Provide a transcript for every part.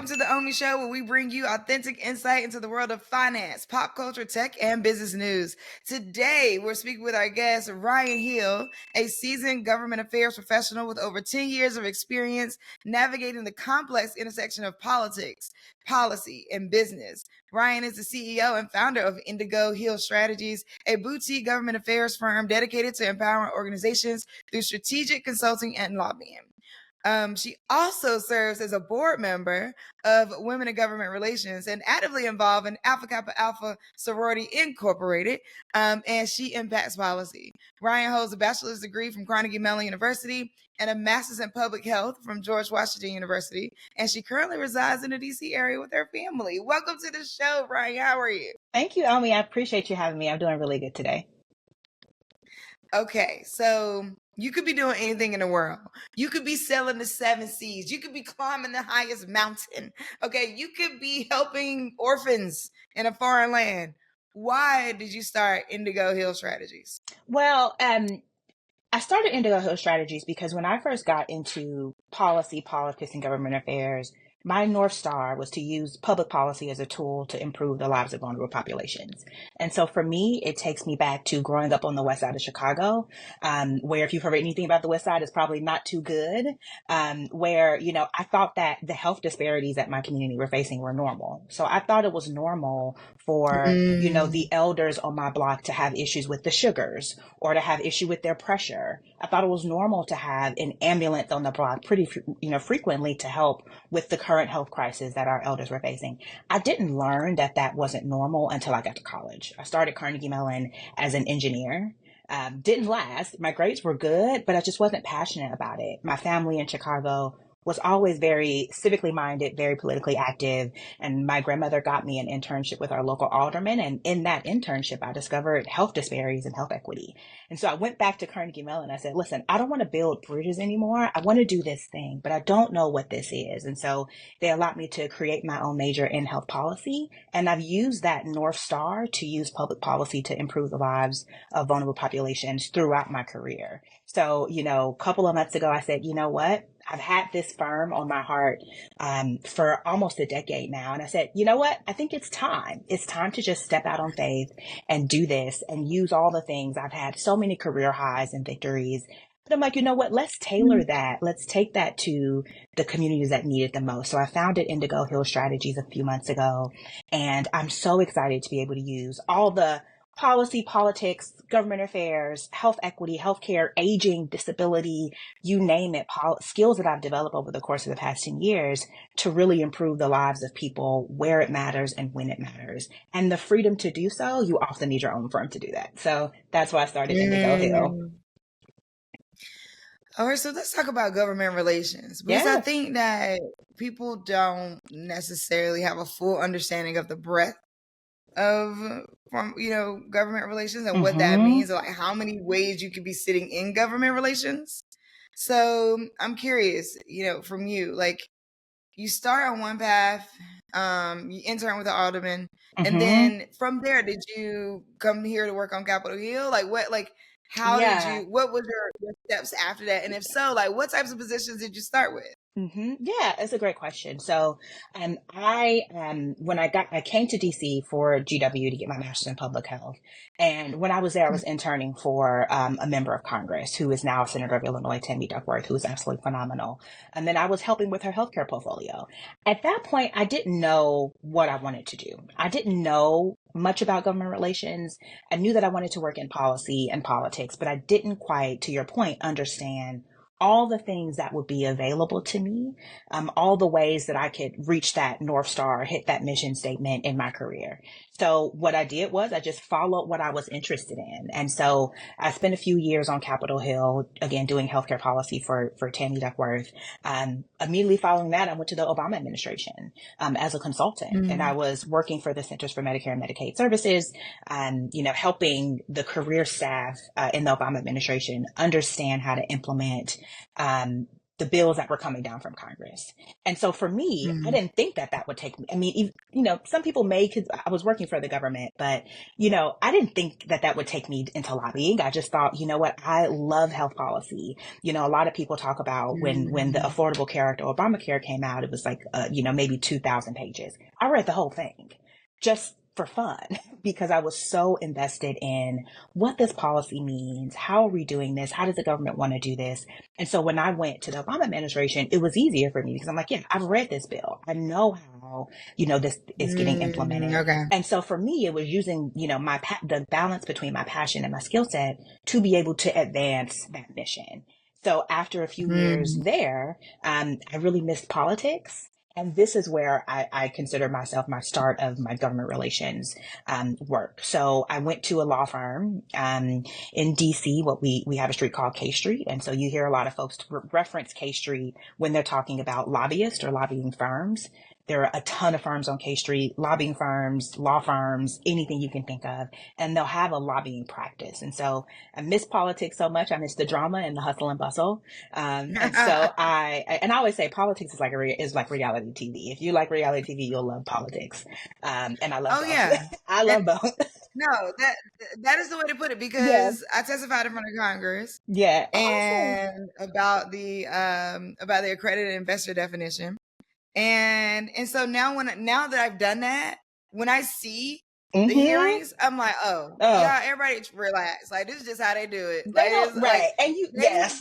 Welcome to the Omi Show, where we bring you authentic insight into the world of finance, pop culture, tech, and business news. Today, we're speaking with our guest, Ryann Hill, a seasoned government affairs professional with over 10 years of experience navigating the complex intersection of politics, policy, and business. Ryann is the CEO and founder of Indigo Hill Strategies, a boutique government affairs firm dedicated to empowering organizations through strategic consulting and lobbying. She also serves as a board member of Women in Government Relations and actively involved in Alpha Kappa Alpha Sorority Incorporated, and she impacts policy. Ryann holds a bachelor's degree from Carnegie Mellon University and a master's in public health from George Washington University, and she currently resides in the D.C. area with her family. Welcome to the show, Ryann. How are you? Thank you, Omi. I appreciate you having me. I'm doing really good today. Okay, so you could be doing anything in the world. You could be sailing the seven seas. You could be climbing the highest mountain. Okay, you could be helping orphans in a foreign land. Why did you start Indigo Hill Strategies? Well, I started Indigo Hill Strategies because when I first got into policy, politics, and government affairs, my North Star was to use public policy as a tool to improve the lives of vulnerable populations. And so for me, it takes me back to growing up on the west side of Chicago, where if you've heard anything about the west side, it's probably not too good, where, I thought that the health disparities that my community were facing were normal. So I thought it was normal for, the elders on my block to have issues with the sugars or to have issue with their pressure. I thought it was normal to have an ambulance on the block pretty, frequently to help with the current health crisis that our elders were facing. I didn't learn that that wasn't normal until I got to college. I started Carnegie Mellon as an engineer. Didn't last. My grades were good, but I just wasn't passionate about it. My family in Chicago was always very civically minded, very politically active. And my grandmother got me an internship with our local alderman. And in that internship, I discovered health disparities and health equity. And so I went back to Carnegie Mellon. I said, listen, I don't want to build bridges anymore. I want to do this thing, but I don't know what this is. And so they allowed me to create my own major in health policy. And I've used that North Star to use public policy to improve the lives of vulnerable populations throughout my career. So, a couple of months ago, I said, you know what? I've had this firm on my heart for almost a decade now. And I said, you know what? I think it's time. It's time to just step out on faith and do this and use all the things. I've had so many career highs and victories. But I'm like, you know what? Let's tailor that. Let's take that to the communities that need it the most. So I founded Indigo Hill Strategies a few months ago. And I'm so excited to be able to use all the policy, politics, government affairs, health equity, healthcare, aging, disability, you name it, skills that I've developed over the course of the past 10 years to really improve the lives of people where it matters and when it matters. And the freedom to do so, you often need your own firm to do that. So that's why I started Indigo Hill. All right, so let's talk about government relations, because I think that people don't necessarily have a full understanding of the breadth of government relations and what that means, or like how many ways you could be sitting in government relations. So I'm curious, from you, like you start on one path, you intern with the alderman, and then from there, did you come here to work on Capitol Hill? Like what, what was your steps after that? And if so, like what types of positions did you start with? Yeah, it's a great question. So, when I came to DC for GW to get my master's in public health. And when I was there, I was interning for, a member of Congress who is now a senator of Illinois, Tammy Duckworth, who is absolutely phenomenal. And then I was helping with her healthcare portfolio. At that point, I didn't know what I wanted to do. I didn't know much about government relations. I knew that I wanted to work in policy and politics, but I didn't quite, to your point, understand all the things that would be available to me, all the ways that I could reach that North Star, hit that mission statement in my career. So what I did was I just followed what I was interested in. And so I spent a few years on Capitol Hill, again, doing healthcare policy for Tammy Duckworth. Immediately following that, I went to the Obama administration as a consultant. And I was working for the Centers for Medicare and Medicaid Services, helping the career staff in the Obama administration understand how to implement the bills that were coming down from Congress. And so for me, I didn't think that that would take me. I mean, some people may, because I was working for the government, but, I didn't think that that would take me into lobbying. I just thought, you know what, I love health policy. A lot of people talk about when the Affordable Care Act or Obamacare came out, it was like, maybe 2,000 pages. I read the whole thing just for fun because I was so invested in what this policy means. How are we doing this? How does the government want to do this? And so when I went to the Obama administration, it was easier for me because I'm like, yeah, I've read this bill. I know how, this is getting implemented. Okay. And so for me, it was using, the balance between my passion and my skill set to be able to advance that mission. So after a few years there, I really missed politics. And this is where I consider myself my start of my government relations work. So I went to a law firm in DC. What we have a street called K Street, and so you hear a lot of folks reference K Street when they're talking about lobbyists or lobbying firms. There are a ton of firms on K Street, lobbying firms, law firms, anything you can think of, and they'll have a lobbying practice. And so I miss politics so much. I miss the drama and the hustle and bustle. And so I always say politics is like reality TV. If you like reality TV, you'll love politics. And I love both. Yeah. I love both. No, that is the way to put it because I testified in front of Congress. Yeah. And awesome. About the accredited investor definition. And so now that I've done that, when I see the hearings, I'm like, yeah, everybody relax. Like, this is just how they do it. They don't, right. Like, and you, yes.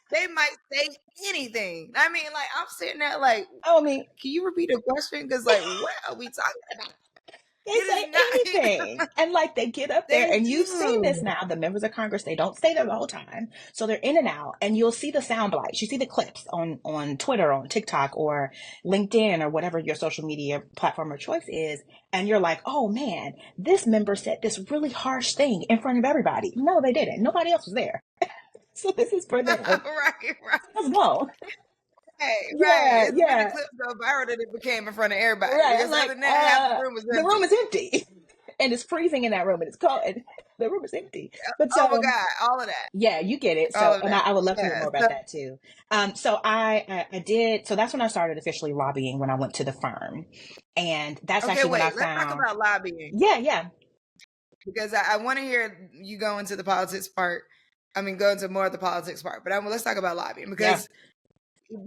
They might say anything. I mean, like, I'm sitting there like, can you repeat the question? Because, like, what are we talking about? They say anything. And like they get up there and you've seen this now, the members of Congress, they don't stay there the whole time. So they're in and out and you'll see the sound bites. You see the clips on Twitter, on TikTok or LinkedIn or whatever your social media platform of choice is. And you're like, oh man, this member said this really harsh thing in front of everybody. No, they didn't. Nobody else was there. So this is for them. Right. Let's go. Right. It's been the clips go viral that it became in front of everybody. Right. Because other than that, half the room was empty. The room is empty. And it's freezing in that room and it's cold. And the room is empty. But oh my God, all of that. Yeah, you get it. So and I would love to hear more about that too. So I did. So that's when I started officially lobbying when I went to the firm. And that's actually when I found. Let's talk about lobbying. Yeah. Because I want to hear you go into the politics part. I mean, go into more of the politics part. But let's talk about lobbying because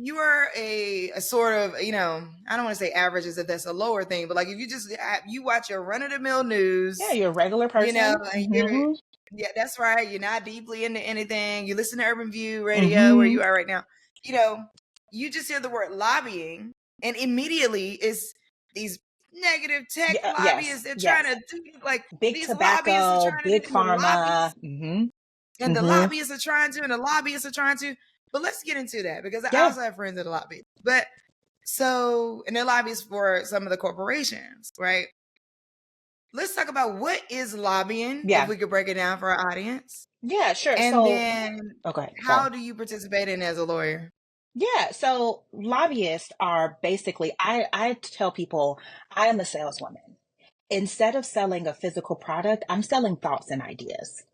you are a sort of, I don't want to say average as if that's a lower thing, but like if you just, you watch your run-of-the-mill news. Yeah, you're a regular person. Yeah, that's right. You're not deeply into anything. You listen to Urban View Radio where you are right now. You just hear the word lobbying and immediately it's these negative tech lobbyists. They're trying to do like big these tobacco, lobbyists are trying big to pharma. And the lobbyists are trying to, and the lobbyists are trying to. But let's get into that because I also have friends that are lobbyists. But and they're lobbyists for some of the corporations, right? Let's talk about what is lobbying, if we could break it down for our audience. Yeah, sure. And then how do you participate in as a lawyer? Yeah, so lobbyists are basically, I tell people, I am a saleswoman. Instead of selling a physical product, I'm selling thoughts and ideas,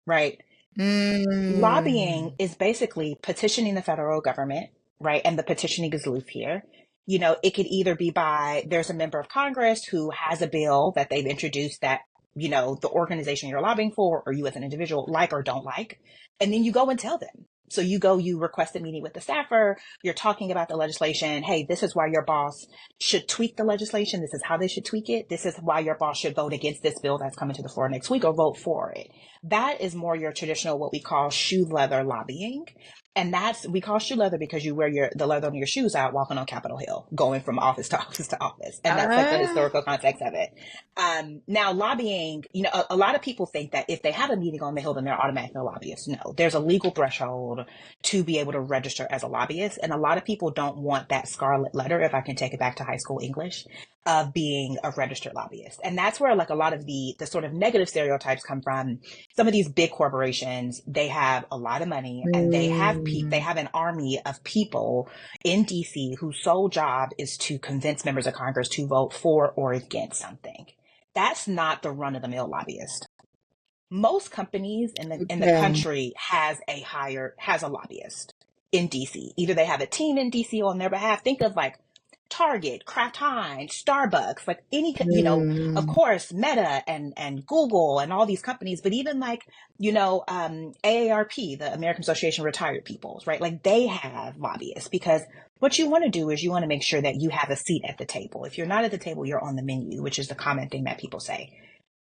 right? Lobbying is basically petitioning the federal government, right? And the petitioning is loose here. It could either be there's a member of Congress who has a bill that they've introduced that, the organization you're lobbying for, or you as an individual like or don't like. And then you go and tell them. So you request a meeting with the staffer, you're talking about the legislation. Hey, this is why your boss should tweak the legislation. This is how they should tweak it. This is why your boss should vote against this bill that's coming to the floor next week or vote for it. That is more your traditional, what we call shoe leather lobbying. And we call shoe leather because you wear the leather on your shoes out walking on Capitol Hill, going from office to office to office. And that's like the historical context of it. Now lobbying, a lot of people think that if they have a meeting on the Hill, then they're automatically a lobbyist. No, there's a legal threshold to be able to register as a lobbyist. And a lot of people don't want that scarlet letter, if I can take it back to high school English, of being a registered lobbyist. And that's where like a lot of the sort of negative stereotypes come from. Some of these big corporations, they have a lot of money and they have an army of people in DC whose sole job is to convince members of Congress to vote for or against something. That's not the run-of-the-mill lobbyist. Most companies in the country has a lobbyist. in DC. Either they have a team in DC on their behalf. Think of like Target, Kraft Heinz, Starbucks, like any, of Mm, course, Meta and Google and all these companies, but even like, AARP, the American Association of Retired Peoples, right? Like they have lobbyists because what you want to do is you want to make sure that you have a seat at the table. If you're not at the table, you're on the menu, which is the common thing that people say.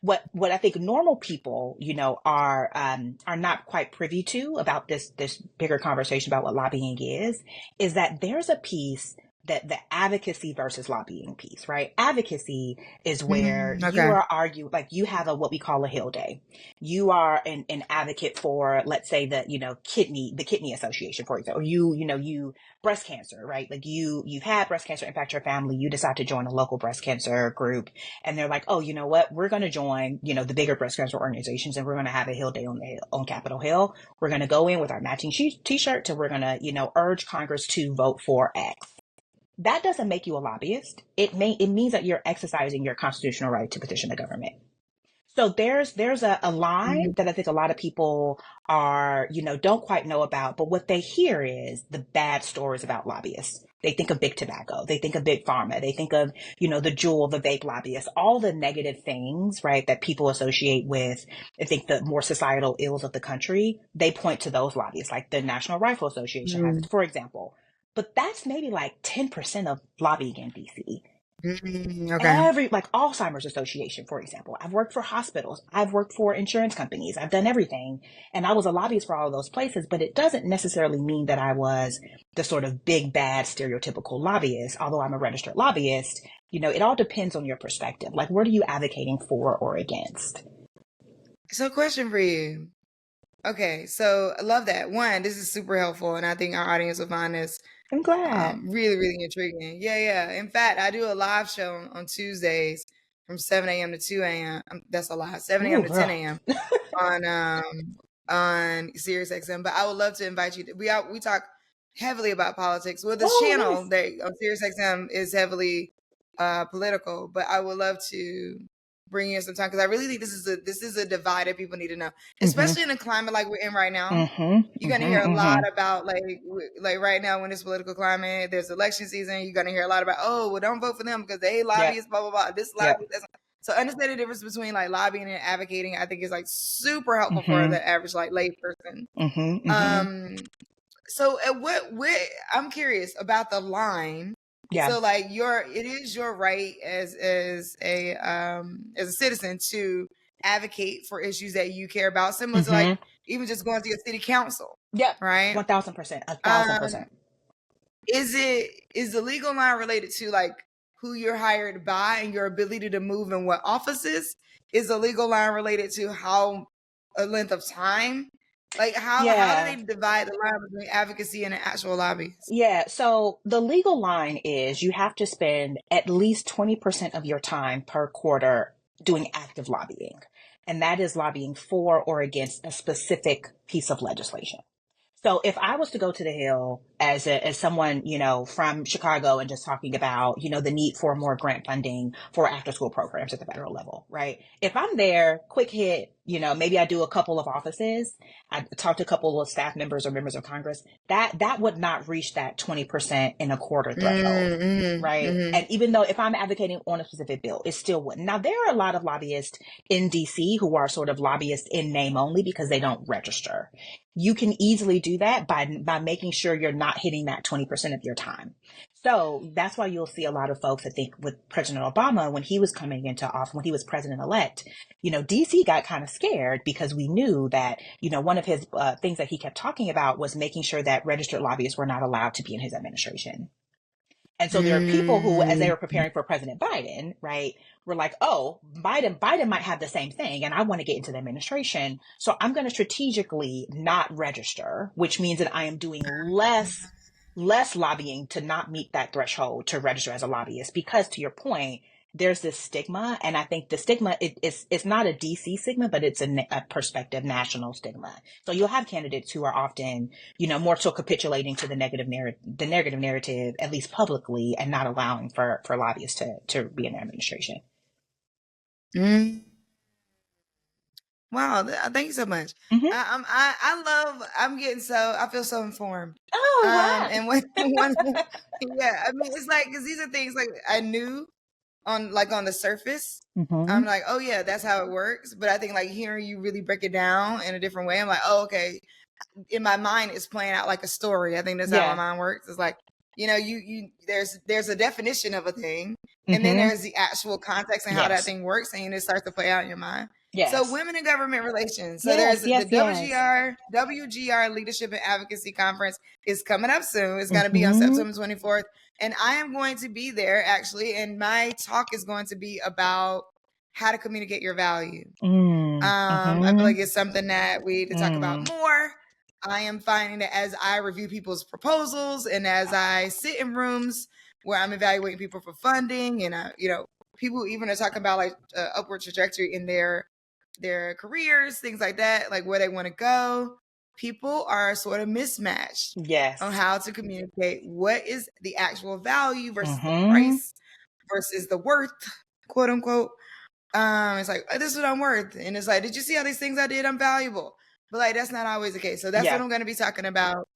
What I think normal people, are not quite privy to about this bigger conversation about what lobbying is that there's a piece that the advocacy versus lobbying piece, right? Advocacy is where you okay. are arguing, like you have what we call a Hill Day. You are an advocate for, let's say the kidney association, for example, you breast cancer, right? Like you've had breast cancer impact your family. You decide to join a local breast cancer group and they're like, oh, you know what? We're going to join, the bigger breast cancer organizations and we're going to have a Hill Day on Capitol Hill. We're going to go in with our matching t-shirts and we're going to, urge Congress to vote for X. That doesn't make you a lobbyist. It means that you're exercising your constitutional right to petition the government. So there's a line Mhm. that I think a lot of people are, don't quite know about, but what they hear is the bad stories about lobbyists. They think of big tobacco. They think of big pharma. They think of, the jewel, the vape lobbyists, all the negative things, right, that people associate with, I think, the more societal ills of the country. They point to those lobbyists, like the National Rifle Association has, Mm, for example. But that's maybe like 10% of lobbying in DC. okay. Every, like Alzheimer's Association, for example. I've worked for hospitals. I've worked for insurance companies. I've done everything. And I was a lobbyist for all of those places, but it doesn't necessarily mean that I was the sort of big, bad, stereotypical lobbyist. Although I'm a registered lobbyist, it all depends on your perspective. Like, what are you advocating for or against? So, question for you. Okay, so I love that. One, this is super helpful, and I think our audience will find this I'm glad. really, really intriguing. Yeah, yeah. In fact, I do a live show on Tuesdays from 7 a.m. to 2 a.m. That's a lot, 7 a.m. Ooh, to 10 girl. a.m. On Sirius XM. But I would love to invite you. We talk heavily about politics. Well, this Oh, channel nice. that on Sirius XM is heavily political, but I would love to bring you in some time because I really think this is a divide that people need to know, Mm-hmm. especially in a climate like we're in right now. Mm-hmm. You're gonna hear a Mm-hmm. lot Mm-hmm. about like right now when it's political climate, there's election season. You're gonna hear a lot about, oh, well, don't vote for them because they Yep. lobbyists, blah blah blah. This Yep. lobbyist, that's so understand the difference between like lobbying and advocating. I think is like super helpful for Mm-hmm. the average like lay person. Mm-hmm. Mm-hmm. Um, so what I'm curious about the line. Yeah. So like it is your right as a citizen to advocate for issues that you care about, similar to like Mm-hmm. even just going to your city council, Yep. right? 1000%. A thousand Um, percent. is the legal line related to like who you're hired by and your ability to move in what offices? Is the legal line related to how a length of time? Like how do Yeah. they divide the line between advocacy and an actual lobbyist? Yeah. So the legal line is you have to spend at least 20% of your time per quarter doing active lobbying. And that is lobbying for or against a specific piece of legislation. So if I was to go to the Hill as someone, from Chicago and just talking about, the need for more grant funding for after school programs at the federal level, right? If I'm there, quick hit, maybe I do a couple of offices. I talk to a couple of staff members or members of Congress. That would not reach that 20% in a quarter threshold. Right. Mm-hmm. And even though if I'm advocating on a specific bill, it still wouldn't. Now, there are a lot of lobbyists in DC who are sort of lobbyists in name only because they don't register. You can easily do that by making sure you're not hitting that 20% of your time. So that's why you'll see a lot of folks, I think, with President Obama, when he was coming into office, when he was president elect, DC got kind of scared because we knew that, one of his things that he kept talking about was making sure that registered lobbyists were not allowed to be in his administration. And so there are people who, as they Mm-hmm. were preparing for President Biden, right, were like, oh, Biden might have the same thing, and I want to get into the administration. So I'm going to strategically not register, which means that I am doing less lobbying to not meet that threshold to register as a lobbyist. Because to your point, there's this stigma, and I think the stigma it's not a DC stigma, but it's a perspective national stigma. So you'll have candidates who are often, more so capitulating to the negative narrative, at least publicly, and not allowing for lobbyists to be in their administration. Mm-hmm. Wow, thank you so much. Hmm. I'm getting so I feel so informed. Oh, And when one yeah, I mean it's like because these are things like I knew on the surface. wow. I'm Hmm. like, oh yeah, that's how it works. But I think like hearing you really break it down in a different way, I'm like, oh okay, in my mind it's playing out like a story. I think that's how my Yeah. mind works. It's like, you there's a definition of a thing, and then Hmm. there's the actual context and how that Yes. thing works, and it starts to play out in your mind. So Yes. women in government relations. So there's Yes. the Yes. Yes. WGR Leadership and Advocacy Conference is coming up soon. It's going to be on Hmm. September 24th, and I am going to be there actually, and my talk is going to be about how to communicate your value. Mm. I feel Hmm. like it's something that we need to talk about Mm. more. I am finding that as I review people's proposals and as I sit in rooms where I'm evaluating people for funding, and people even are talking about like upward trajectory in their careers, things like that, like where they want to go. People are sort of mismatched on Yes. how to communicate what is the actual value versus the Hmm. price versus the worth, quote unquote. It's like, "Oh, this is what I'm worth," and it's like, did you see all these things I did? I'm valuable, but like that's not always the case. So that's what Yeah. I'm going to be talking about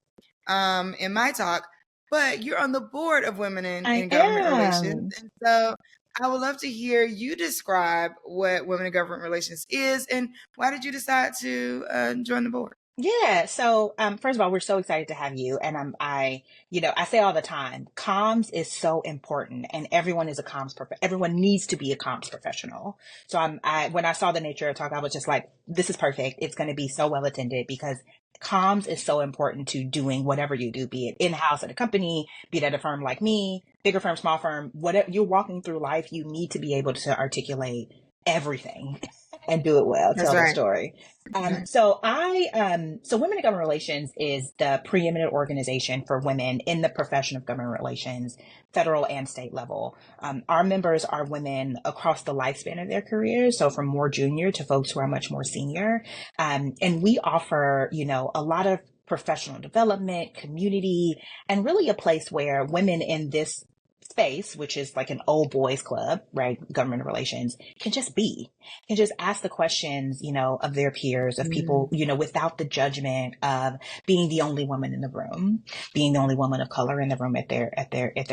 in my talk. But you're on the board of Women I in Government Relations, am. and so I would love to hear you describe what Women in Government Relations is, and why did you decide to join the board? Yeah. So, first of all, we're so excited to have you. And I say all the time, comms is so important, and everyone is a everyone needs to be a comms professional. So, when I saw the nature of talk, I was just like, this is perfect. It's going to be so well attended because comms is so important to doing whatever you do, be it in house at a company, be it at a firm like me, bigger firm, small firm, whatever you're walking through life, you need to be able to articulate everything and do it well, That's tell the right. story. That's right. So Women in Government Relations is the preeminent organization for women in the profession of government relations, federal and state level. Our members are women across the lifespan of their careers, so from more junior to folks who are much more senior. And we offer, a lot of professional development, community, and really a place where women in this space, which is like an old boys club, right? Government relations, can just be, can just ask the questions, of their peers, of people, Mm, without the judgment of being the only woman in the room, being the only woman of color in the room at their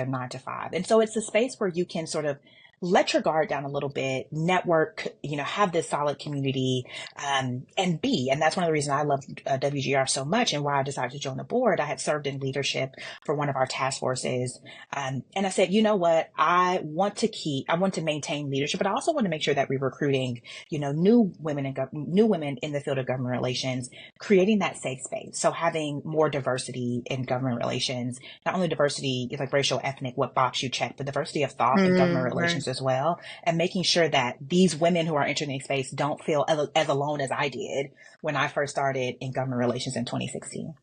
9 to 5. And so it's a space where you can sort of let your guard down a little bit, network, have this solid community, and that's one of the reasons I love WGR so much and why I decided to join the board. I had served in leadership for one of our task forces. And I said, you know what? I want to maintain leadership, but I also want to make sure that we're recruiting, new women in the field of government relations, creating that safe space. So having more diversity in government relations, not only diversity like racial, ethnic, what box you check, but diversity of thought in government right. relations as well. And making sure that these women who are entering the space don't feel as alone as I did when I first started in government relations in 2016.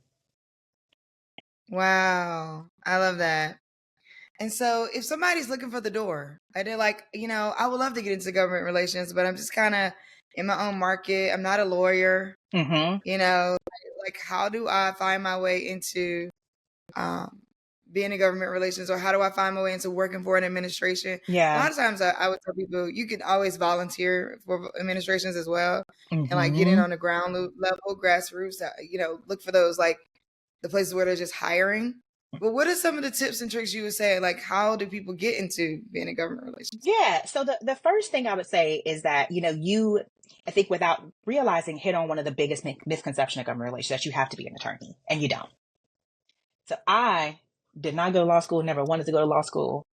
Wow, I love that. And so if somebody's looking for the door, and they're like, I would love to get into government relations, but I'm just kind of in my own market. I'm not a lawyer, Mm-hmm. like how do I find my way into um, being in government relations, or how do I find my way into working for an administration? A Yeah. lot of times I would tell people you can always volunteer for administrations as well, and like get in Mm-hmm. on the ground level, grassroots, look for those like the places where they're just hiring. But what are some of the tips and tricks you would say? Like, how do people get into being in government relations? Yeah. So the first thing I would say is that, I think without realizing, hit on one of the biggest misconception of government relations, that you have to be an attorney, and you don't. So I did not go to law school, never wanted to go to law school,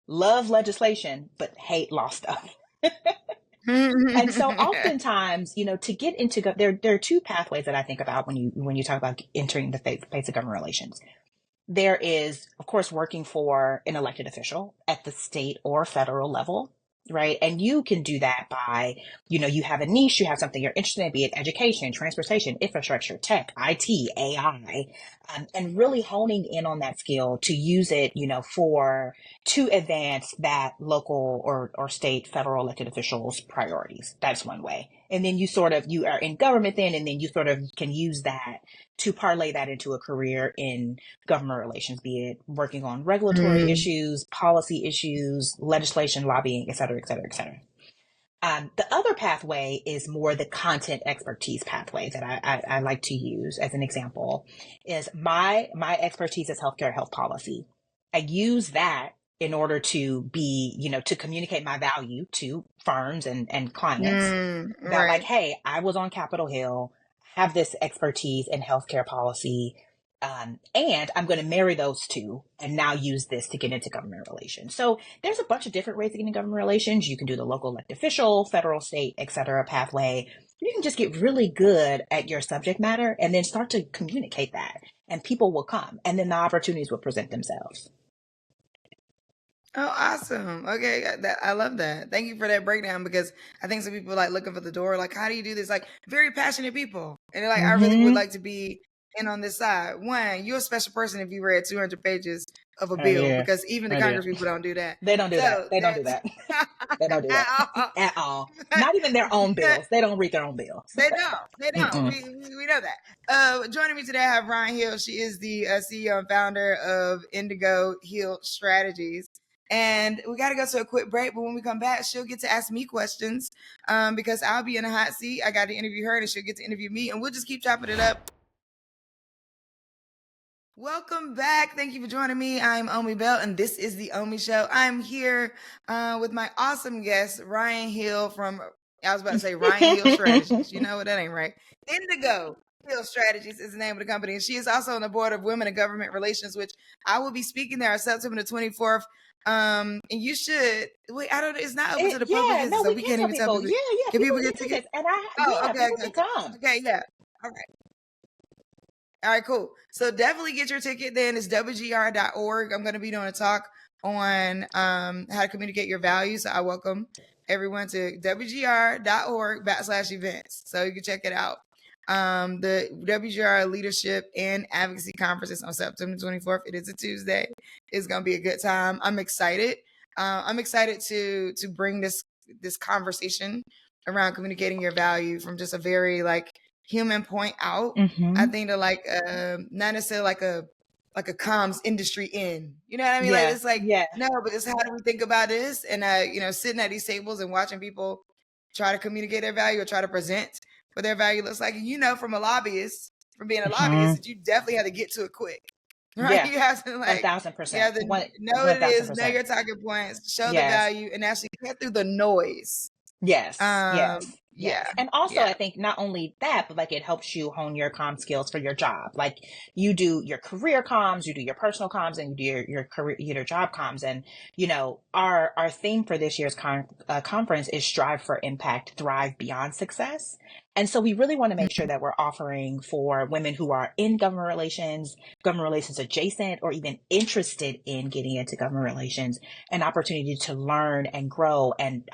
love legislation, but hate law stuff. And so oftentimes, to get into, there are two pathways that I think about when you talk about entering the face of government relations. There is, of course, working for an elected official at the state or federal level, right? And you can do that by, you have a niche, you have something you're interested in, be it education, transportation, infrastructure, tech, IT, AI, and really honing in on that skill to use it, to advance that local or state, federal elected officials' priorities. That's one way. And then you are in government then, and then you sort of can use that to parlay that into a career in government relations, be it working on regulatory Mm, issues, policy issues, legislation, lobbying, et cetera, et cetera, et cetera. The other pathway is more the content expertise pathway that I like to use as an example. Is my expertise is healthcare health policy. I use that in order to be, to communicate my value to firms and clients that, like, Right. hey, I was on Capitol Hill, have this expertise in healthcare policy, and I'm going to marry those two and now use this to get into government relations. So there's a bunch of different ways to get into government relations. You can do the local elected official, federal, state, etc. pathway. You can just get really good at your subject matter and then start to communicate that, and people will come, and then the opportunities will present themselves. Oh, awesome. Okay, I love that. Thank you for that breakdown because I think some people like looking for the door, like, how do you do this? Like, very passionate people. And they're like, I really would Mm-hmm. like to be in on this side. One, you're a special person if you read 200 pages of a Oh bill yeah. because even the Oh yeah. Congress people don't do that. They don't do that. So They don't do that's that. They don't do that at all. at all. Not even their own bills. They don't read their own bills. They don't. They don't. Mm-mm. We know that. Joining me today, I have Ryann Hill. She is the CEO and founder of Indigo Hill Strategies. And we got to go to a quick break. But when we come back, she'll get to ask me questions because I'll be in a hot seat. I got to interview her and she'll get to interview me. And we'll just keep chopping it up. Welcome back. Thank you for joining me. I'm Omi Bell, and this is the Omi Show. I'm here with my awesome guest, Ryann Hill from, I was about to say Ryann Hill Strategies. You know what? That ain't right. Indigo Hill Strategies is the name of the company. And she is also on the board of Women in Government Relations, which I will be speaking there on September the 24th. And you should, wait, I don't, it's not open to the public, Yeah, is it? no, So we we can can't tell even tell people. people. Yeah, yeah, Can people people can get get tickets? tickets, and Oh, okay, people okay, can come. okay, yeah. All right. All right, cool. So definitely get your ticket then. It's wgr.org. I'm going to be doing a talk on how to communicate your values. So I welcome everyone to wgr.org/events. So you can check it out. The WGR Leadership and Advocacy Conference is on September 24th. It is a Tuesday. It's going to be a good time. I'm excited. I'm excited to bring this conversation around communicating your value from just a very like human point out. I Mm-hmm. think to like not necessarily like a comms industry in. You know what I mean? Like Yeah, it's like yeah. no, but it's how do we think about this? And sitting at these tables and watching people try to communicate their value or try to present what their value looks like. From a lobbyist, from being a lobbyist, Mm-hmm. that you definitely have to get to it quick. Right? Yeah, You have to one like thousand you percent, have to one know what one it thousand is, know percent. your talking points, show the Yes. value, and actually get through the noise. Yes, yes, Yeah, yes. And also, yeah. I think not only that, but like it helps you hone your comm skills for your job. Like you do your career comms, you do your personal comms, and you do your career, your job comms. And, our theme for this year's conference is Strive for Impact, Thrive Beyond Success. And so we really want to make sure that we're offering for women who are in government relations adjacent, or even interested in getting into government relations, an opportunity to learn and grow and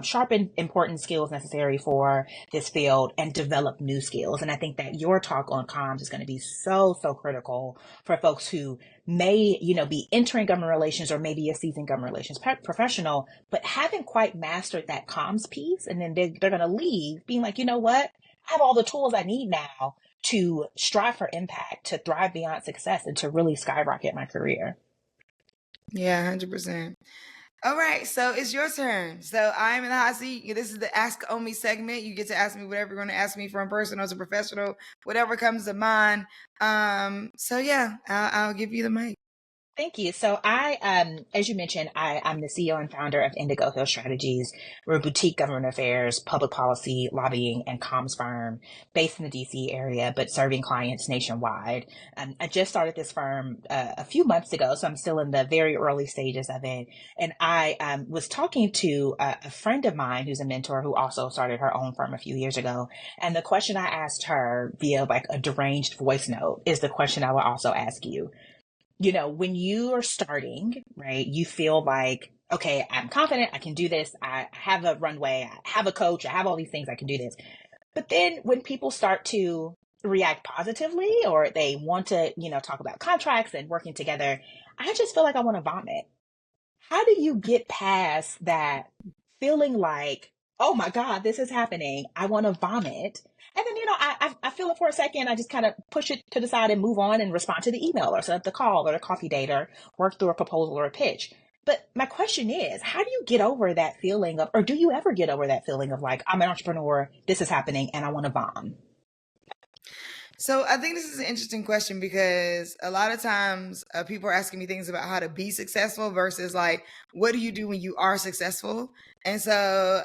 sharpen important skills necessary for this field and develop new skills. And I think that your talk on comms is going to be so, so critical for folks who may, be entering government relations or maybe a seasoned government relations professional, but haven't quite mastered that comms piece. And then they're going to leave being like, you know what? I have all the tools I need now to strive for impact, to thrive beyond success, and to really skyrocket my career. Yeah, 100%. All right, so it's your turn. So I'm in the hot seat. This is the Ask Omi segment. You get to ask me whatever you're going to ask me, from personal to professional, whatever comes to mind. So yeah, I'll give you the mic. Thank you. So as you mentioned, I'm the CEO and founder of Indigo Hill Strategies. We're a boutique government affairs, public policy, lobbying, and comms firm based in the DC area, but serving clients nationwide. I just started this firm a few months ago, so I'm still in the very early stages of it. And I was talking to a friend of mine who's a mentor who also started her own firm a few years ago. And the question I asked her via like a deranged voice note is the question I will also ask you. When you are starting, right, you feel like, okay, I'm confident, I can do this, I have a runway, I have a coach, I have all these things, I can do this. But then when people start to react positively, or they want to, talk about contracts and working together, I just feel like I want to vomit. How do you get past that feeling like, oh my God, this is happening, I want to vomit? And then, I feel it for a second. I just kind of push it to the side and move on and respond to the email or set up the call or the coffee date or work through a proposal or a pitch. But my question is, how do you get over that feeling of, or do you ever get over that feeling of like, I'm an entrepreneur, this is happening, and I want to bomb? So I think this is an interesting question because a lot of times people are asking me things about how to be successful versus like, what do you do when you are successful? And so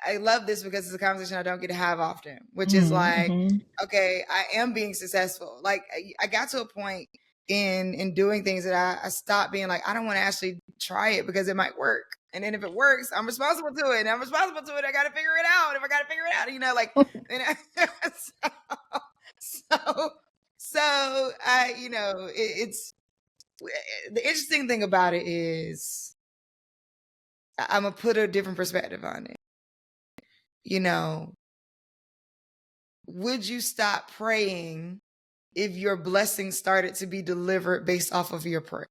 I love this because it's a conversation I don't get to have often, which is like, Mm-hmm. okay, I am being successful. Like I got to a point in doing things that I stopped being like, I don't want to actually try it because it might work. And then if it works, I'm responsible to it. And I'm responsible to it. I got to figure it out. If I got to figure it out, like, you know, so I it's the interesting thing about it is I'm gonna put a different perspective on it. Would you stop praying if your blessing started to be delivered based off of your prayer?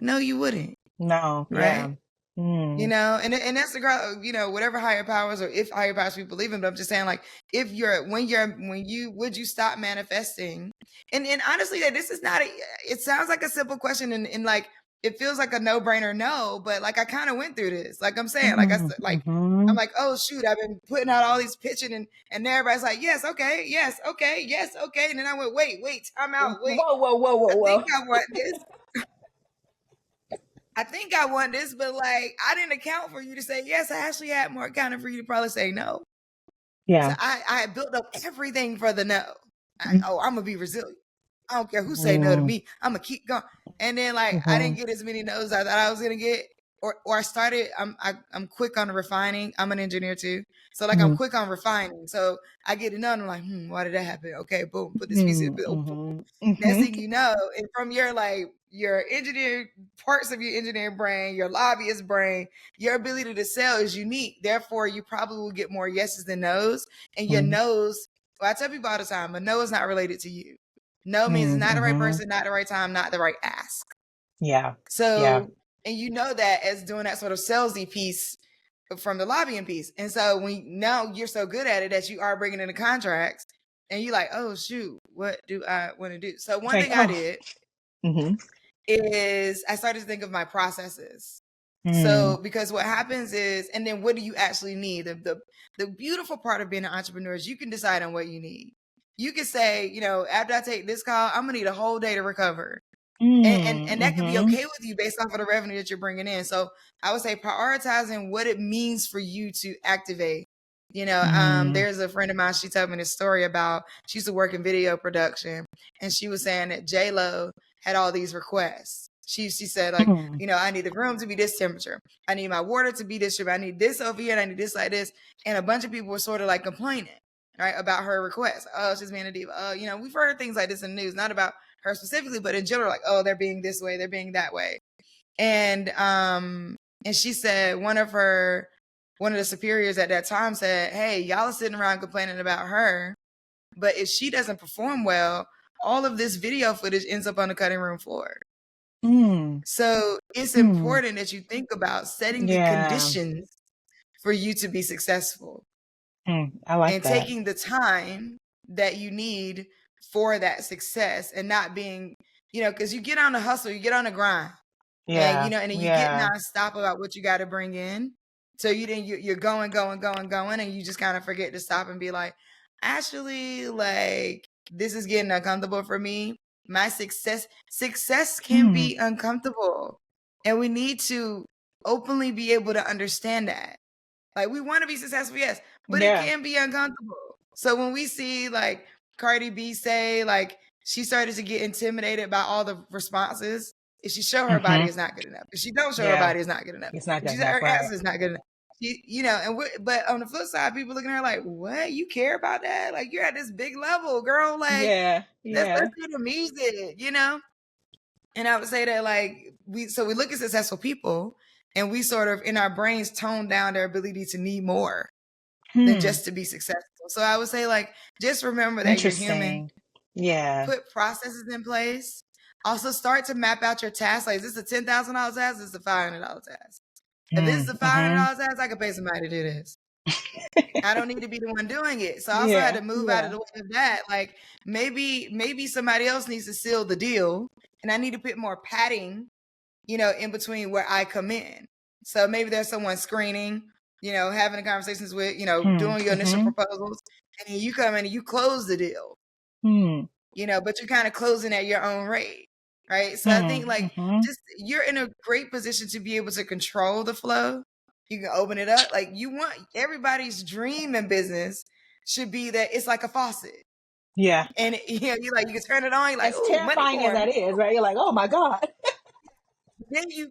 No, you wouldn't. No, yeah. Right? Mm. And that's the whatever higher powers, or if higher powers we believe in, but I'm just saying, like, if would you stop manifesting? And honestly, that this is not it sounds like a simple question, and like it feels like a no-brainer, no, but like I kind of went through this, like I'm saying, like I'm Mm-hmm. like, oh shoot, I've been putting out all these pitching, and everybody's like, yes, okay, yes, okay, yes, okay, and then I went, wait, time out, wait, Whoa, whoa, whoa, whoa, I think whoa. I want this. I think I want this, but like I didn't account for you to say yes. I actually had more accounted for you to probably say no. So Yeah. I built up everything for the no. I'm gonna be resilient. I don't care who say no to Mm-hmm. me. I'm gonna keep going. And then like I didn't get as many no's as I thought I was gonna get. Or I started. I'm quick on refining. I'm an engineer too, so like I'm Mm-hmm. quick on refining. So I get it done. I'm like, why did that happen? Okay, boom, put this piece in. Oh, boom, Mm-hmm. boom. Next Mm-hmm. thing you know, and from your engineer parts of your engineering brain, your lobbyist brain, your ability to sell is unique. Therefore, you probably will get more yeses than nos. And your no's, well, I tell people all the time, a no is not related to you. No means not the right Mm-hmm. person, not the right time, not the right ask. Yeah. Yeah. So, and you know that as doing that sort of salesy piece from the lobbying piece. And so when now you're so good at it that you are bringing in the contracts, and you're like, oh shoot, what do I want to do? So It's one like, thing I oh. did Mm-hmm. is I started to think of my processes. Mm. So because what happens is, and then what do you actually need? The beautiful part of being an entrepreneur is you can decide on what you need. You can say, after I take this call, I'm gonna need a whole day to recover. And that could be Mm-hmm. okay with you based off of the revenue that you're bringing in. So I would say prioritizing what it means for you to activate. Mm. There's a friend of mine. She told me this story about she used to work in video production, and she was saying that J Lo had all these requests. She said like, Mm. I need the room to be this temperature. I need my water to be this. I need this over here, and I need this like this. And a bunch of people were sort of like complaining, right, about her request. Oh, she's being a diva. We've heard things like this in the news, not about her specifically, but in general, like, oh, they're being this way, they're being that way. And she said one of the superiors at that time said, hey, y'all are sitting around complaining about her, but if she doesn't perform well, all of this video footage ends up on the cutting room floor. Mm. So it's Mm. important that you think about setting the Yeah. conditions for you to be successful I like and that. taking the time that you need for that success, and not being, because you get on the hustle, you get on the grind, and Yeah. and then you get Yeah. nonstop about what you got to bring in. So you're going, and you just kind of forget to stop and be like, actually, like, this is getting uncomfortable for me. My success can Mm. be uncomfortable, and we need to openly be able to understand that. Like, we want to be successful, yes, but it Yeah. can be uncomfortable. So when we see like Cardi B say like she started to get intimidated by all the responses, if she show her body Mm-hmm. is not good enough. If she don't show her Yeah. body is not good enough. It's not If good she said enough, her right? answer is not good enough. But on the flip side, people looking at her like, what? You care about that? Like, you're at this big level, girl. Like, Yeah. let's Yeah. do the music. And I would say that like we look at successful people, and we sort of in our brains tone down their ability to need more than Hmm. just to be successful. So I would say like just remember that you're human. Interesting. Yeah. Put processes in place. Also start to map out your tasks. Like, is this a $10,000 task? Is this a $500 task? If this is a five hundred Mm-hmm. dollars task, I could pay somebody to do this. I don't need to be the one doing it. So I also had Yeah. to move out of Yeah. the way of that. Like, maybe somebody else needs to seal the deal, and I need to put more padding in between where I come in. So maybe there's someone screening, having the conversations with, doing your initial Mm-hmm. proposals, and then you come in and you close the deal, Mm. but you're kind of closing at your own rate, right? So I think like Mm-hmm. just you're in a great position to be able to control the flow. You can open it up. Like you want everybody's dream in business should be that it's like a faucet. Yeah. And you can turn it on, you're like, As oh, money terrifying as pouring. that is, right? You're like, oh my God. Then you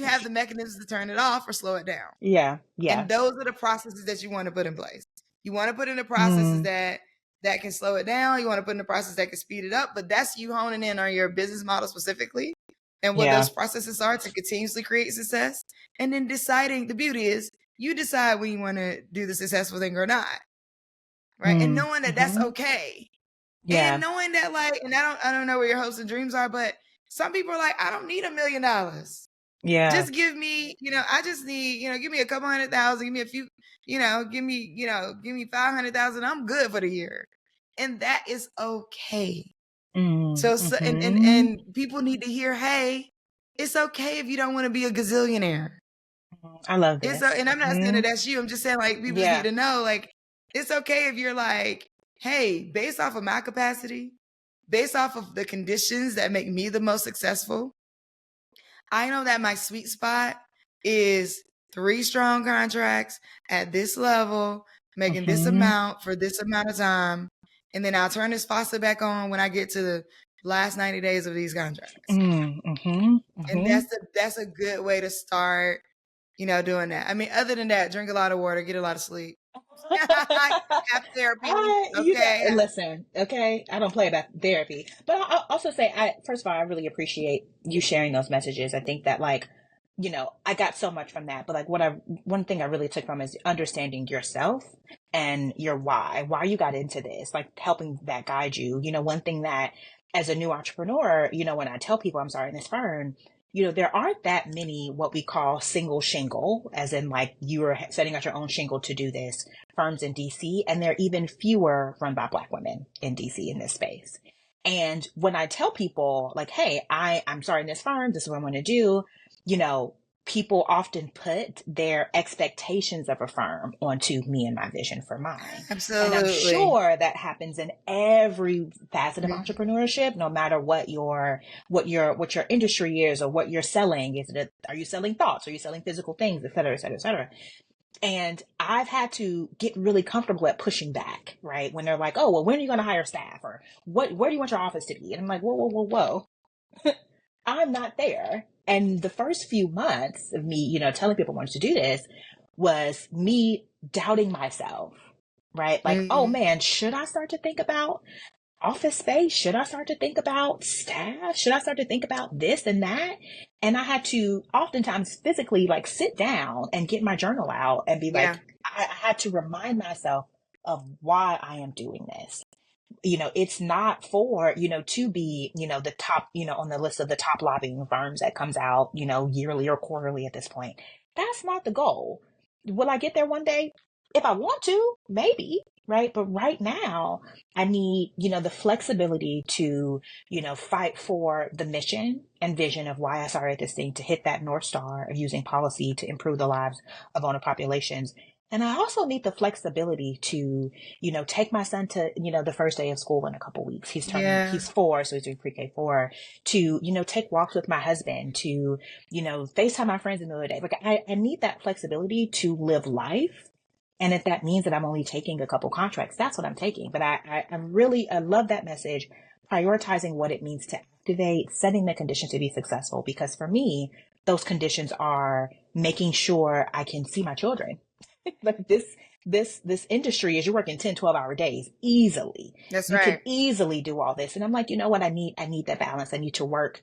have the mechanisms to turn it off or slow it down. Yeah. Yeah. And those are the processes that you want to put in place. You want to put in the processes Mm. that can slow it down. You want to put in the process that can speed it up. But that's you honing in on your business model specifically and what Yeah. those processes are to continuously create success. And then deciding, the beauty is you decide when you want to do the successful thing or not. Right. And Mm. knowing that that's Mm-hmm. okay. And Yeah. knowing that like, and I don't know where your hopes and dreams are, but some people are like, I don't need $1 million. Yeah. Just give me, I just need, give me a couple 100,000, give me a few, give me 500,000. I'm good for the year. And that is okay. Mm. So Mm-hmm. and people need to hear, hey, it's okay if you don't want to be a gazillionaire. I love It's this. and I'm not saying that that's you. I'm just saying like people just need Yeah. to know, like, it's okay if you're like, hey, based off of my capacity, based off of the conditions that make me the most successful, I know that my sweet spot is 3 strong contracts at this level, making this Mm-hmm. amount for this amount of time. And then I'll turn this faucet back on when I get to the last 90 days of these contracts. Mm-hmm. And Mm-hmm. that's a good way to start, doing that. I mean, other than that, drink a lot of water, get a lot of sleep. Have therapy. You got Okay. listen, okay. I don't play about therapy, but I'll also say, first of all, I really appreciate you sharing those messages. I think that I got so much from that. But like, one thing I really took from is understanding yourself and your why you got into this, like helping that guide you. One thing that as a new entrepreneur, when I tell people I'm starting this firm, there aren't that many what we call single shingle, as in like you are setting out your own shingle to do this, firms in DC, and there are even fewer run by Black women in DC in this space. And when I tell people like, hey, I'm starting this firm, this is what I'm going to do, people often put their expectations of a firm onto me and my vision for mine. And I'm Absolutely. sure that happens in every facet of Mhm. entrepreneurship, no matter what your industry is or what you're selling. Are you selling thoughts? Are you selling physical things, et cetera, et cetera, et cetera? And I've had to get really comfortable at pushing back, right? When they're like, oh, well, when are you going to hire staff? Or where do you want your office to be? And I'm like, whoa, whoa, whoa, whoa. I'm not there. And the first few months of me, telling people I wanted to do this was me doubting myself, right? Like, oh Mhm. man, should I start to think about office space? Should I start to think about staff? Should I start to think about this and that? And I had to oftentimes physically like sit down and get my journal out and be Yeah. like, I had to remind myself of why I am doing this. It's not for, to be, the top, on the list of the top lobbying firms that comes out, yearly or quarterly at this point. That's not the goal. Will I get there one day? If I want to, maybe, right? But right now, I need, the flexibility to, fight for the mission and vision of why I started this thing, to hit that North Star of using policy to improve the lives of vulnerable populations. And I also need the flexibility to, take my son to, the first day of school in a couple weeks. Yeah. He's 4, so he's doing pre-K 4, to, take walks with my husband, to, FaceTime my friends in the other day. Like I need that flexibility to live life. And if that means that I'm only taking a couple contracts, that's what I'm taking. But I love that message, prioritizing what it means to activate, setting the conditions to be successful. Because for me, those conditions are making sure I can see my children. Like this industry is, you're working 10-12 hour days easily. That's You can right. easily do all this. And I'm like, you know what? I need that balance. I need to work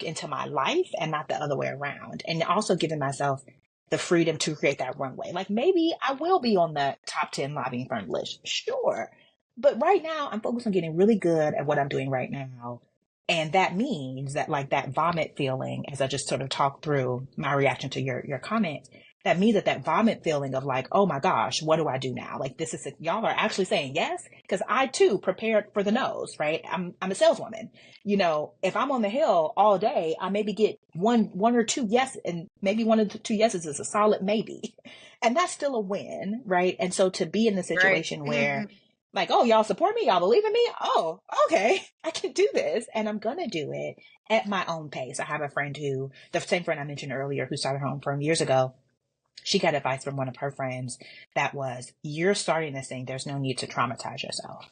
into my life and not the other way around. And also giving myself the freedom to create that runway. Like maybe I will be on the top 10 lobbying firm list. Sure. But right now I'm focused on getting really good at what I'm doing right now. And that means that like that vomit feeling, as I just sort of talked through my reaction to your comment, that means that vomit feeling of like, oh my gosh, what do I do now? Like this is, y'all are actually saying yes. Cause I too prepared for the no's, right? I'm a saleswoman. You know, if I'm on the hill all day, I maybe get one or two yes, and maybe one of the two yeses is a solid maybe. And that's still a win, right? And so to be in the Right. situation where like, oh, y'all support me, y'all believe in me. Oh, okay, I can do this, and I'm gonna do it at my own pace. I have a friend who, the same friend I mentioned earlier, who started her own firm years ago. She got advice from one of her friends that was, you're starting this thing, there's no need to traumatize yourself.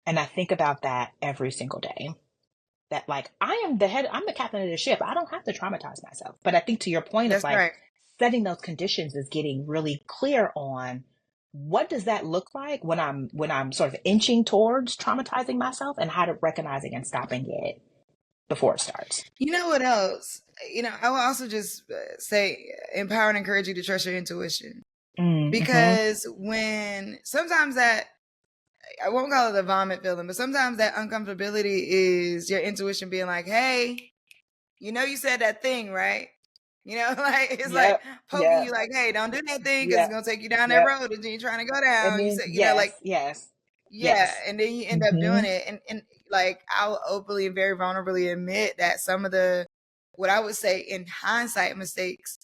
And I think about that every single day. That like, I'm the captain of the ship. I don't have to traumatize myself. But I think to your point of That's like right. setting those conditions is getting really clear on what does that look like when I'm sort of inching towards traumatizing myself, and how to recognizing and stopping it before it starts. You know what else? I will also just say empower and encourage you to trust your intuition. Mm-hmm. Because when sometimes that, I won't call it a vomit feeling, but sometimes that uncomfortability is your intuition being like, hey, you said that thing, right? Like it's like Yep. poking you Yep. like, hey, don't do that thing because it's Yep. going to take you down that Yep. road that you're trying to go And down. You then said, yes, like, yes, yeah. yes. And then you end up Mm-hmm. doing it. And like, I'll openly and very vulnerably admit that some of what I would say in hindsight mistakes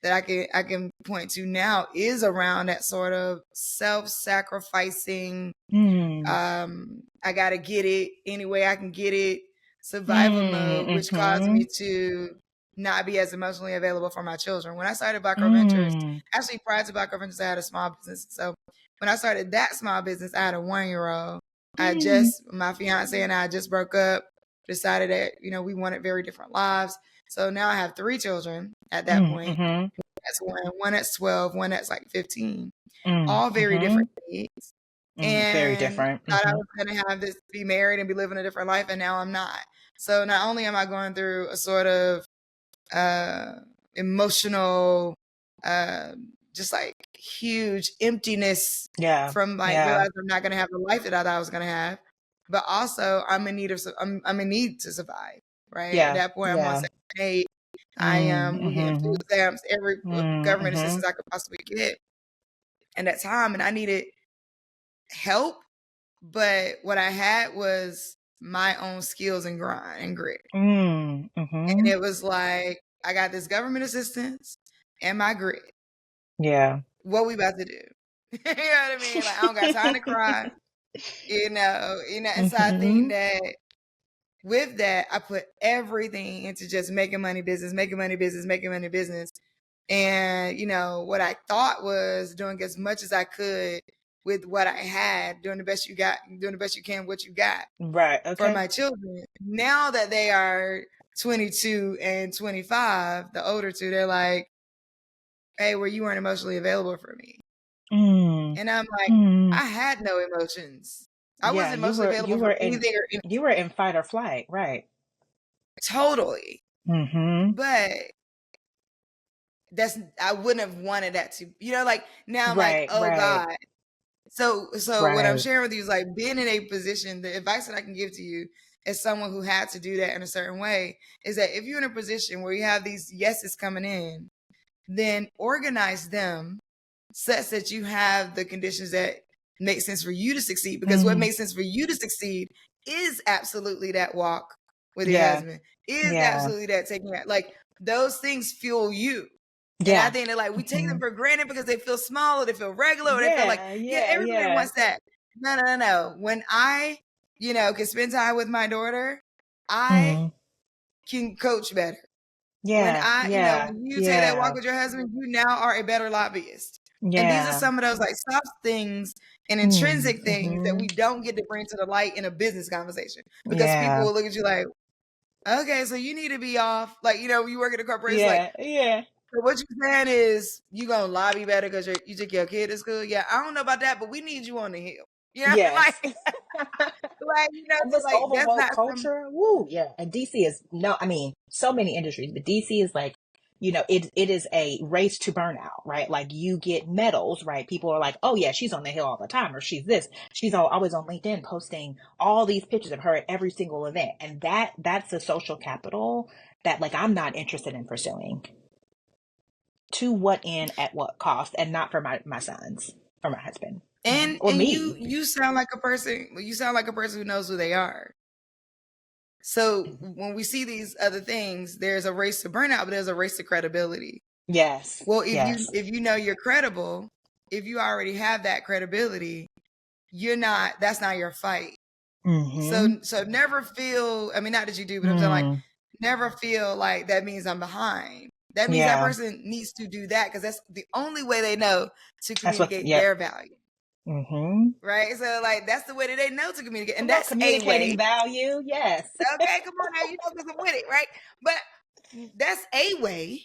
that I can point to now is around that sort of self-sacrificing, Mm. I gotta get it any way I can get it survival mode, which caused Mm-hmm. me to not be as emotionally available for my children. When I started Black Girl Ventures, Mm. actually prior to Black Girl Ventures, I had a small business. So when I started that small business, I had a 1-year-old. Mm. My fiance and I just broke up, decided that, we wanted very different lives. So now I have 3 children at that Mm. point. Mm-hmm. That's one that's 12, one that's like 15, Mm. all very Mm-hmm. different needs. Very And different. thought I Mm-hmm. was going to have this, be married and be living a different life, and now I'm not. So not only am I going through a sort of uh, emotional, uh, just like huge emptiness Yeah. from like Yeah. realizing I'm not going to have the life that I thought I was going to have, but also I'm in need to survive. Right at Yeah. that point, I'm on Yeah. Section 8. Mm. We're getting food Mm-hmm. stamps, every government Mm-hmm. assistance I could possibly get in that time, and I needed help. But what I had was my own skills and grind and grit. And Mm-hmm. it was like, I got this government assistance and my grit. Yeah. What we about to do? You know what I mean? Like, I don't got time to cry. And so I think Mm-hmm. that with that, I put everything into just making money business, making money business, making money business. And, what I thought was doing as much as I could with what I had, doing the best you got, doing the best you can, what you got Right. for Okay. my children. Now that they are 22 and 25, the older two, they're like, hey, well, you weren't emotionally available for me. Mm. And I'm like, Mm. I had no emotions. I Yeah. wasn't You emotionally were available you for were in anything you were in fight or flight. Right. totally. Mm-hmm. But I wouldn't have wanted that to, like now I'm like, Right. oh Right. God. So what I'm Right. sharing with you is like being in a position, the advice that I can give to you as someone who had to do that in a certain way is that if you're in a position where you have these yeses coming in, then organize them such that you have the conditions that make sense for you to succeed. Because what Mm. makes sense for you to succeed is absolutely that walk with your Yeah. husband, is Yeah. absolutely that taking it. Like those things fuel you. And I Yeah. think that like we take them Mm-hmm. for granted because they feel small or they feel regular or they feel like, Yeah. yeah, Yeah. everybody Yeah. wants that. No, no, no, no. When I, can spend time with my daughter, I Mm. can coach better. Yeah. Yeah. When you take that walk Yeah. with your husband, you now are a better lobbyist. And these are Yeah. some of those like soft things and Mm. intrinsic things that Mm-hmm. we don't get to bring to the light in a business conversation because people Yeah. will look at you like, okay, so you need to be off. Like, you work at a corporation, like, Yeah. Yeah. so what you're saying is you gonna lobby better because you took your kid to school. Yeah, I don't know about that, but we need you on the hill. Like, Yes. And so this like that's overwoke not some. culture, woo, yeah. And DC is no, I mean, so many industries, but DC is like, it is a race to burnout, right? Like you get medals, right? People are like, oh yeah, she's on the hill all the time, or she's this, she's always on LinkedIn posting all these pictures of her at every single event, and that's a social capital that like I'm not interested in pursuing. To what end, at what cost, and not for my sons or my husband. And Or me. you sound like a person. You sound like a person who knows who they are. So when we see these other things, there's a race to burnout, but there's a race to credibility. Yes. Well, Yes. if you know you're credible, if you already have that credibility, you're not. That's not your fight. So never feel. I mean, not that you do, but I'm saying like, never feel like that means I'm behind. That means that person needs to do that because that's the only way they know to communicate their value. Right. So like that's the way that they know to communicate, and that's communicating a way. value. Yes. Okay, come on now, you know because I'm with it, right? But that's a way.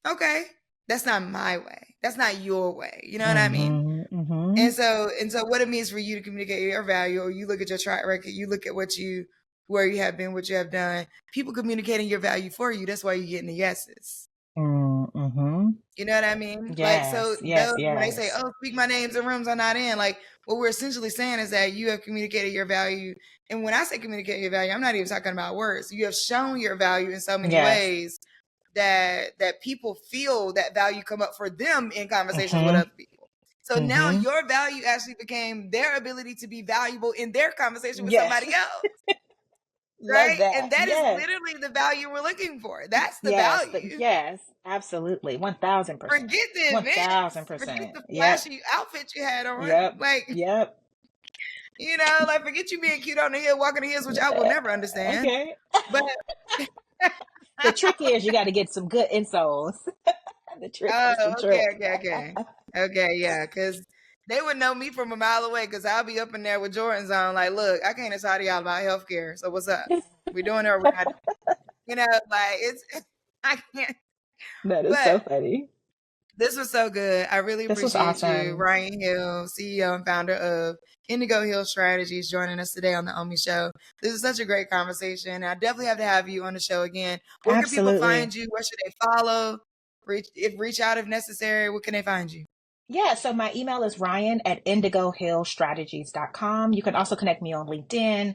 Okay, that's not my way. That's not your way. You know what I mean? And so what it means for you to communicate your value, or you look at your track record, you look at where you have been, what you have done. People communicating your value for you. That's why you're getting the yeses. You know what I mean? Yes, like, so yes, when they say, "Oh, speak my names and rooms are not in," like what we're essentially saying is that you have communicated your value. And when I say communicate your value, I'm not even talking about words. You have shown your value in so many ways that people feel that value come up for them in conversations with other people. So now your value actually became their ability to be valuable in their conversation with somebody else. Love Right? that. And that is literally the value we're looking for. That's the value. Yes, absolutely. 1000%. Forget the events. 1000%. Forget the flashy outfit you had on. Like, you know, like forget you being cute on the hill, walking the hills, which I will never understand. Okay. But the trick is you got to get some good insoles. The trick is the trick. Okay, yeah, because they would know me from a mile away because I'll be up in there with Jordans on. Like, look, I can't decide y'all about healthcare. So what's up? We doing it or we're not? You know, like it's I can't. That is so funny. This was so good. I really appreciate you, awesome. Ryann Hill, CEO and founder of Indigo Hill Strategies, joining us today on the Omi Show. This is such a great conversation. I definitely have to have you on the show again. Where can people find you? Where should they follow? Reach out if necessary. Where can they find you? Yeah, so my email is ryan@indigohillstrategies.com. You can also connect me on LinkedIn.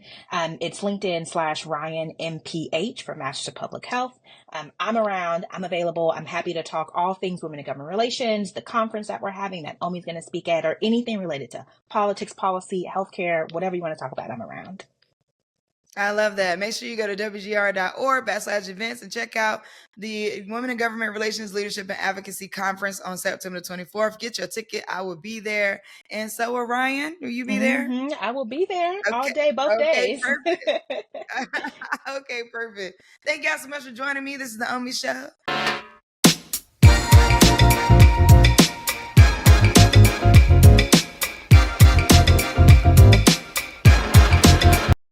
It's LinkedIn/Ryann MPH for Masters of Public Health. I'm around, I'm available. I'm happy to talk all things women in government relations, the conference that we're having that Omi's going to speak at, or anything related to politics, policy, healthcare, whatever you want to talk about, I'm around. I love that. Make sure you go to wgr.org/events and check out the Women in Government Relations Leadership and Advocacy Conference on September 24th. Get your ticket. I will be there. And so will Ryann. Will you be there? I will be there all day, both days. Perfect. Okay, perfect. Thank y'all so much for joining me. This is the Omi Show.